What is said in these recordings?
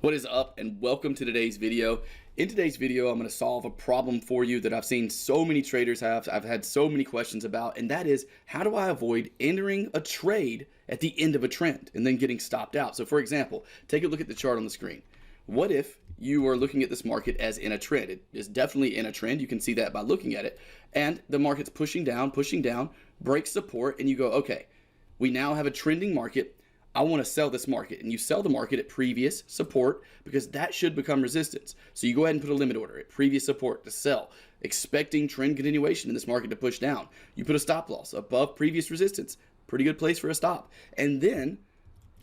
What is up, and welcome to today's video. In today's video, I'm going to solve a problem for you that I've seen so many traders have. I've had so many questions about, and that is, how do I avoid entering a trade at the end of a trend and then getting stopped out? So for example, take a look at the chart on the screen. What if you are looking at this market as in a trend? It is definitely in a trend. You can see that by looking at it. And the market's pushing down, breaks support, and you go, okay, we now have a trending market. I want to sell this market, and you sell the market at previous support because that should become resistance. So you go ahead and put a limit order at previous support to sell, expecting trend continuation in this market to push down. You put a stop loss above previous resistance, pretty good place for a stop. And then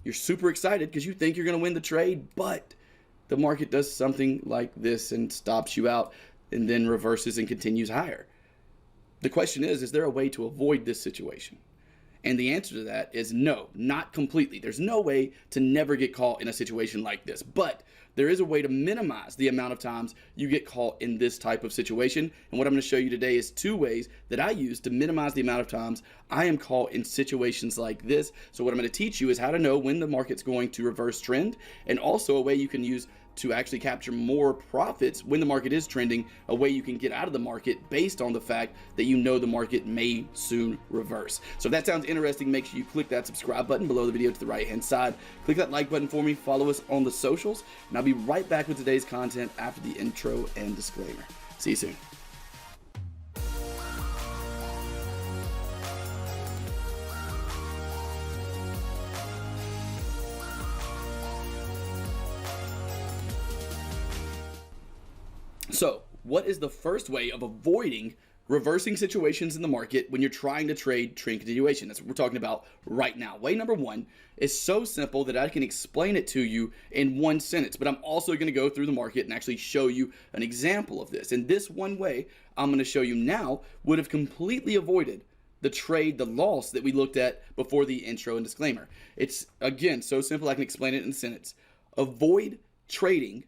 you're super excited because you think you're going to win the trade, but the market does something like this and stops you out and then reverses and continues higher. The question is there a way to avoid this situation? And the answer to that is no, not completely. There's no way to never get caught in a situation like this, but there is a way to minimize the amount of times you get caught in this type of situation. And what I'm going to show you today is two ways that I use to minimize the amount of times I am caught in situations like this. So what I'm going to teach you is how to know when the market's going to reverse trend, and also a way you can use to actually capture more profits when the market is trending, a way you can get out of the market based on the fact that you know the market may soon reverse. So if that sounds interesting, make sure you click that subscribe button below the video to the right hand side. Click that like button for me, follow us on the socials, and I'll be right back with today's content after the intro and disclaimer. See you soon. So, what is the first way of avoiding reversing situations in the market when you're trying to trade trend continuation? That's what we're talking about right now. Way number one is so simple that I can explain it to you in one sentence, but I'm also going to go through the market and actually show you an example of this. And this one way I'm going to show you now would have completely avoided the loss that we looked at before the intro and disclaimer. It's, again, so simple I can explain it in a sentence. Avoid trading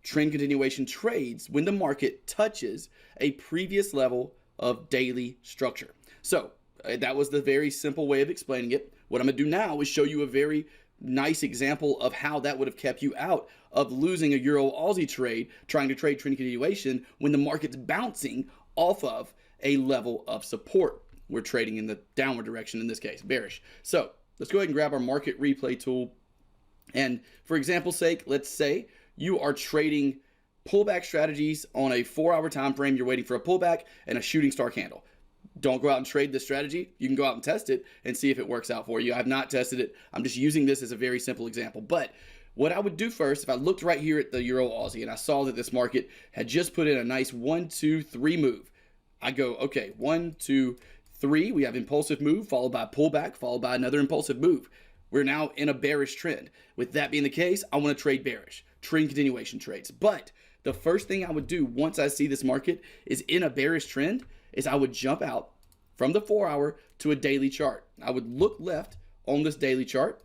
trend continuation trades when the market touches a previous level of daily structure. So that was the very simple way of explaining it. What I'm going to do now is show you a very nice example of how that would have kept you out of losing a Euro Aussie trade trying to trade trend continuation when the market's bouncing off of a level of support. We're trading in the downward direction in this case, bearish. So let's go ahead and grab our market replay tool. And for example's sake, let's say you are trading pullback strategies on a 4-hour time frame. You're waiting for a pullback and a shooting star candle. Don't go out and trade this strategy. You can go out and test it and see if it works out for you. I've not tested it. I'm just using this as a very simple example. But what I would do first, if I looked right here at the Euro Aussie and I saw that this market had just put in a nice 1, 2, 3 move, I go, okay, 1, 2, 3. We have impulsive move followed by pullback followed by another impulsive move. We're now in a bearish trend. With that being the case, I want to trade bearish, trend continuation trades. But the first thing I would do once I see this market is in a bearish trend is I would jump out from the 4-hour to a daily chart. I would look left on this daily chart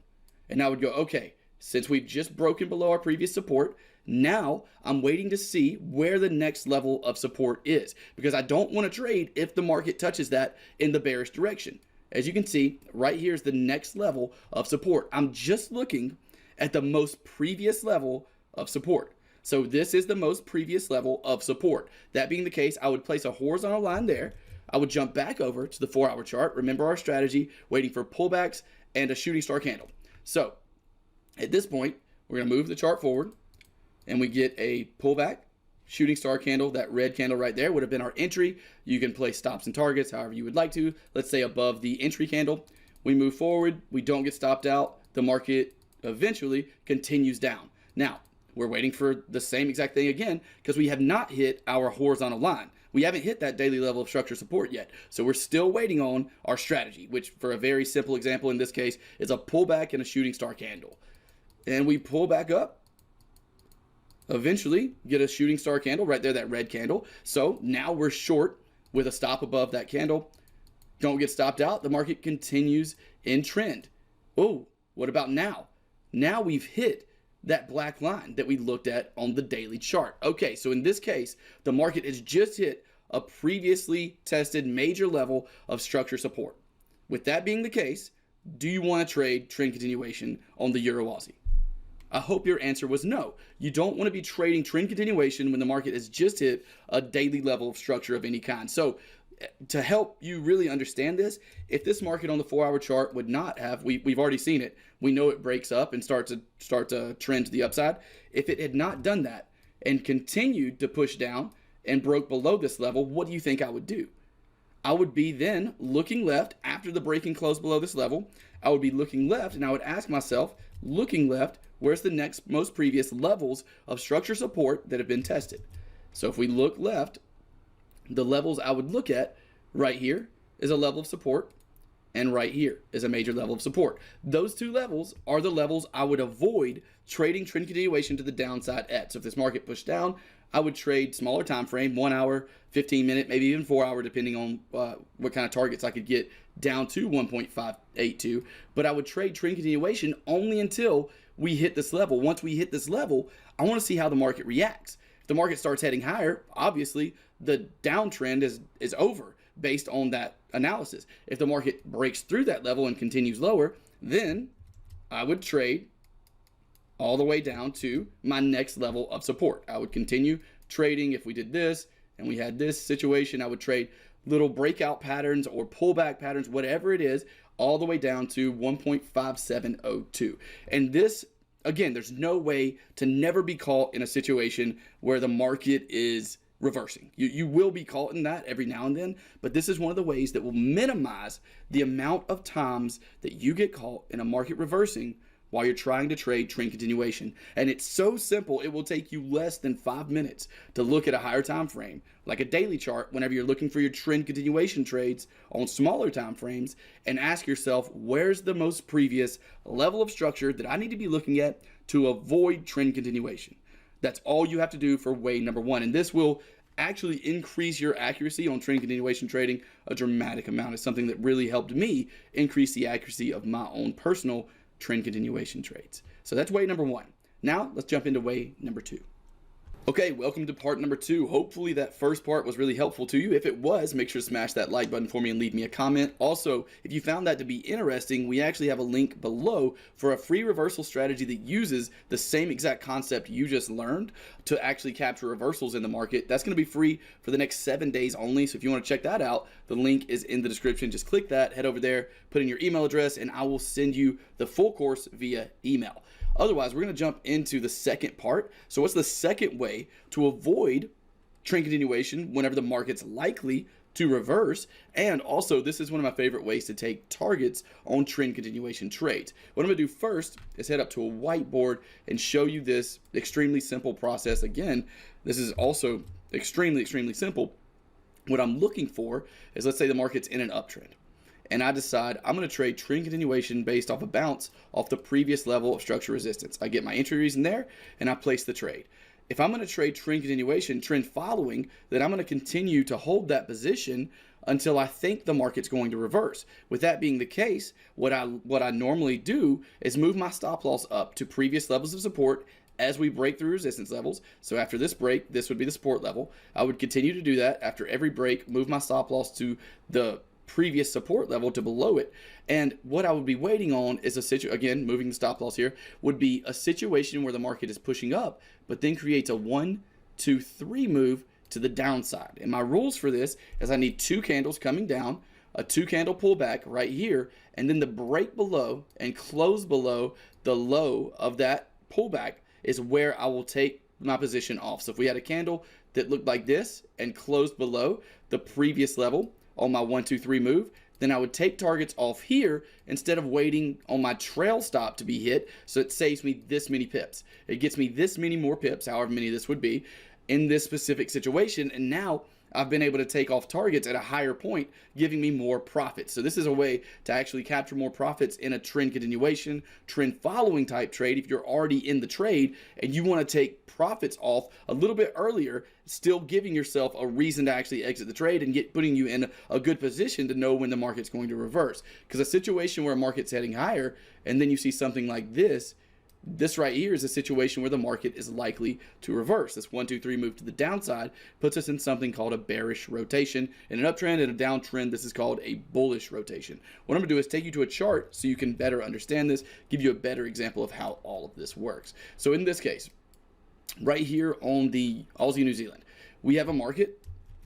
and I would go, okay, since we've just broken below our previous support, now I'm waiting to see where the next level of support is, because I don't want to trade if the market touches that in the bearish direction. As you can see, right here is the next level of support. I'm just looking at the most previous level of support. So this is the most previous level of support. That being the case, I would place a horizontal line there. I would jump back over to the 4-hour chart. Remember our strategy, waiting for pullbacks and a shooting star candle. So at this point, we're going to move the chart forward and we get a pullback. Shooting star candle, that red candle right there would have been our entry. You can place stops and targets however you would like to. Let's say above the entry candle. We move forward. We don't get stopped out. The market eventually continues down. Now, we're waiting for the same exact thing again because we have not hit our horizontal line. We haven't hit that daily level of structure support yet. So we're still waiting on our strategy, which for a very simple example in this case is a pullback and a shooting star candle. And we pull back up. Eventually get a shooting star candle right there, that red candle. So now we're short with a stop above that candle. Don't get stopped out. The market continues in trend. Oh, what about now? Now we've hit that black line that we looked at on the daily chart. Okay, so in this case, the market has just hit a previously tested major level of structure support. With that being the case, do you want to trade trend continuation on the Euro Aussie? I hope your answer was no. You don't want to be trading trend continuation when the market has just hit a daily level of structure of any kind. So to help you really understand this, if this market on the 4-hour chart would not have, we've already seen it. We know it breaks up and start to trend to the upside. If it had not done that and continued to push down and broke below this level, what do you think I would do? I would be then looking left after the break and close below this level. I would be looking left and I would ask myself, looking left, where's the next most previous levels of structure support that have been tested? So if we look left, the levels I would look at right here is a level of support, and right here is a major level of support. Those two levels are the levels I would avoid trading trend continuation to the downside at. So if this market pushed down, I would trade smaller time frame, 1 hour, 15 minute, maybe even 4 hour, depending on what kind of targets I could get down to 1.582. But I would trade trend continuation only until we hit this level. Once we hit this level, I want to see how the market reacts. If the market starts heading higher, obviously the downtrend is over based on that analysis. If the market breaks through that level and continues lower, then I would trade all the way down to my next level of support. I would continue trading. If we did this and we had this situation, I would trade little breakout patterns or pullback patterns, whatever it is, all the way down to 1.5702. And this, again, there's no way to never be caught in a situation where the market is reversing. You will be caught in that every now and then, but this is one of the ways that will minimize the amount of times that you get caught in a market reversing while you're trying to trade trend continuation. And it's so simple, it will take you less than 5 minutes to look at a higher time frame, like a daily chart, whenever you're looking for your trend continuation trades on smaller time frames, and ask yourself, where's the most previous level of structure that I need to be looking at to avoid trend continuation? That's all you have to do for way number one. And this will actually increase your accuracy on trend continuation trading a dramatic amount. It's something that really helped me increase the accuracy of my own personal trend continuation trades. So that's way number one. Now let's jump into way number two. Okay, welcome to part number two. Hopefully that first part was really helpful to you. If it was, make sure to smash that like button for me and leave me a comment. Also, if you found that to be interesting, we actually have a link below for a free reversal strategy that uses the same exact concept you just learned to actually capture reversals in the market. That's going to be free for the next 7 days only. So if you want to check that out, the link is in the description. Just click that, head over there, put in your email address, and I will send you the full course via email. Otherwise, we're going to jump into the second part. So what's the second way to avoid trend continuation whenever the market's likely to reverse? And also, this is one of my favorite ways to take targets on trend continuation trades. What I'm going to do first is head up to a whiteboard and show you this extremely simple process. Again, this is also extremely simple. What I'm looking for is, let's say the market's in an uptrend, and I decide I'm going to trade trend continuation based off a bounce off the previous level of structure resistance. I get my entry reason there, and I place the trade. If I'm going to trade trend continuation, trend following, then I'm going to continue to hold that position until I think the market's going to reverse. With that being the case, what I normally do is move my stop loss up to previous levels of support as we break through resistance levels. So after this break, this would be the support level. I would continue to do that after every break, move my stop loss to the previous support level to below it. And what I would be waiting on is again, moving the stop loss here, would be a situation where the market is pushing up, but then creates a 1, 2, 3 move to the downside. And my rules for this is I need 2 candles coming down, a 2 candle pullback right here, and then the break below and close below the low of that pullback is where I will take my position off. So if we had a candle that looked like this and closed below the previous level on my 1, 2, 3 move, then I would take targets off here instead of waiting on my trail stop to be hit. So it saves me this many pips. It gets me this many more pips, however many this would be, in this specific situation. And now I've been able to take off targets at a higher point, giving me more profits. So this is a way to actually capture more profits in a trend continuation, trend following type trade. If you're already in the trade and you want to take profits off a little bit earlier, still giving yourself a reason to actually exit the trade and putting you in a good position to know when the market's going to reverse. Because a situation where a market's heading higher and then you see something like this, This right here is a situation where the market is likely to reverse. This 1, 2, 3 move to the downside puts us in something called a bearish rotation. In an uptrend and a downtrend, this is called a bullish rotation. What I'm gonna do is take you to a chart so you can better understand this, give you a better example of how all of this works. So in this case, right here on the Aussie New Zealand, we have a market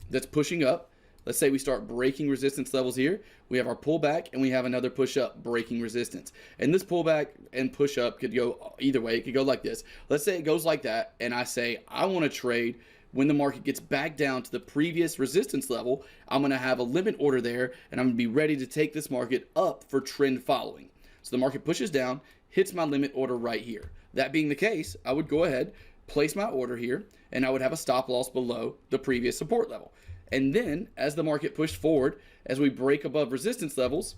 that's pushing up. Let's say we start breaking resistance levels here. We have our pullback and we have another push up breaking resistance. And this pullback and push up could go either way. It could go like this. Let's say it goes like that. And I say, I want to trade when the market gets back down to the previous resistance level. I'm going to have a limit order there and I'm going to be ready to take this market up for trend following. So the market pushes down, hits my limit order right here. That being the case, I would go ahead, place my order here, and I would have a stop loss below the previous support level. And then as the market pushed forward, as we break above resistance levels,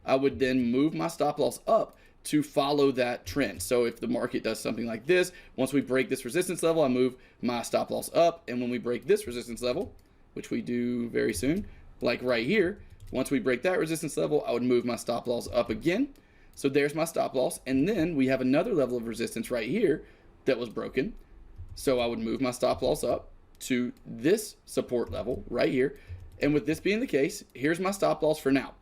I would then move my stop loss up to follow that trend. So if the market does something like this, once we break this resistance level, I move my stop loss up. And when we break this resistance level, which we do very soon, like right here, once we break that resistance level, I would move my stop loss up again. So there's my stop loss. And then we have another level of resistance right here that was broken. So I would move my stop loss up to this support level right here. And with this being the case, here's my stop loss for now.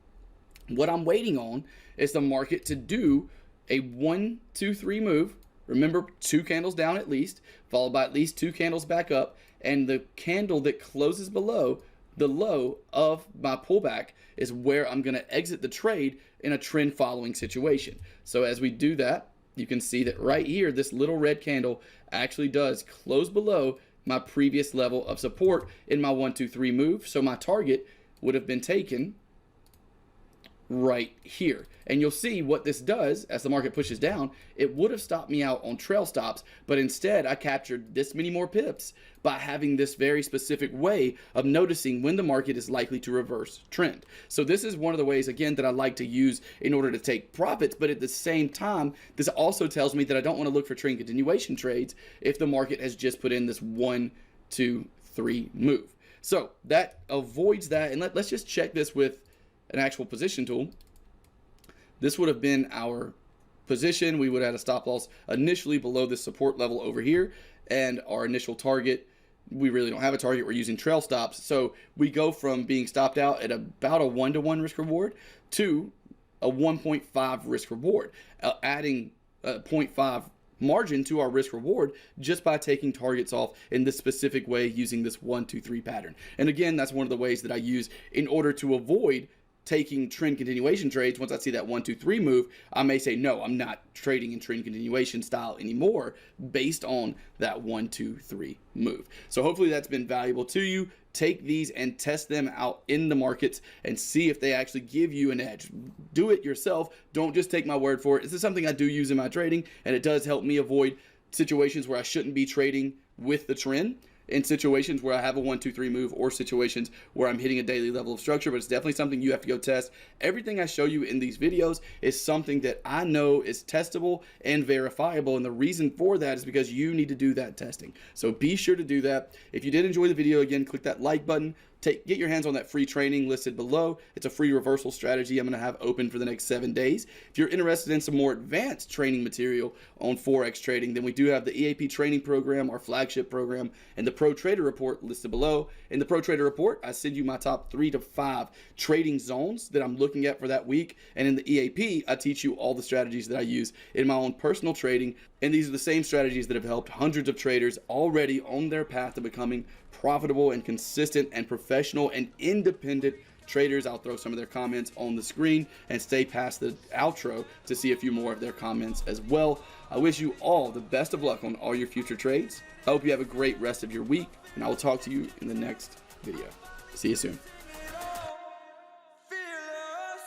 What I'm waiting on is the market to do a 1, 2, 3 move. Remember, 2 candles down at least, followed by at least 2 candles back up. And the candle that closes below the low of my pullback is where I'm going to exit the trade in a trend following situation. So as we do that, you can see that right here, this little red candle actually does close below my previous level of support in my 1, 2, 3 move. So my target would have been taken right here. And you'll see what this does as the market pushes down. It would have stopped me out on trail stops, but instead I captured this many more pips by having this very specific way of noticing when the market is likely to reverse trend. So this is one of the ways, again, that I like to use in order to take profits, but at the same time, this also tells me that I don't want to look for trend continuation trades if the market has just put in this 1, 2, 3 move. So that avoids that. And let's just check this with an actual position tool. This would have been our position. We would have had a stop loss initially below this support level over here, and our initial target, we really don't have a target. We're using trail stops. So we go from being stopped out at about a 1-to-1 risk reward to a 1.5 risk reward, adding 0.5 margin to our risk reward just by taking targets off in this specific way using this 1, 2, 3 pattern. And again, that's one of the ways that I use in order to avoid taking trend continuation trades. Once I see that 1, 2, 3 move, I may say, no, I'm not trading in trend continuation style anymore based on that 1, 2, 3 move. So hopefully that's been valuable to you. Take these and test them out in the markets and see if they actually give you an edge. Do it yourself. Don't just take my word for it. This is something I do use in my trading, and it does help me avoid situations where I shouldn't be trading with the trend, in situations where I have a 1, 2, 3 move, or situations where I'm hitting a daily level of structure. But it's definitely something you have to go test. Everything I show you in these videos is something that I know is testable and verifiable, and the reason for that is because you need to do that testing. So be sure to do that. If you did enjoy the video, again, click that like button. Get your hands on that free training listed below. It's a free reversal strategy I'm going to have open for the next 7 days. If you're interested in some more advanced training material on Forex trading, then we do have the EAP training program, our flagship program, and the Pro Trader Report listed below. In the Pro Trader Report, I send you my top 3 to 5 trading zones that I'm looking at for that week. And in the EAP, I teach you all the strategies that I use in my own personal trading. And these are the same strategies that have helped hundreds of traders already on their path to becoming profitable and consistent and professional and independent traders. I'll throw some of their comments on the screen and stay past the outro to see a few more of their comments as well. I wish you all the best of luck on all your future trades. I hope you have a great rest of your week, and I will talk to you in the next video. See you soon. Fearless.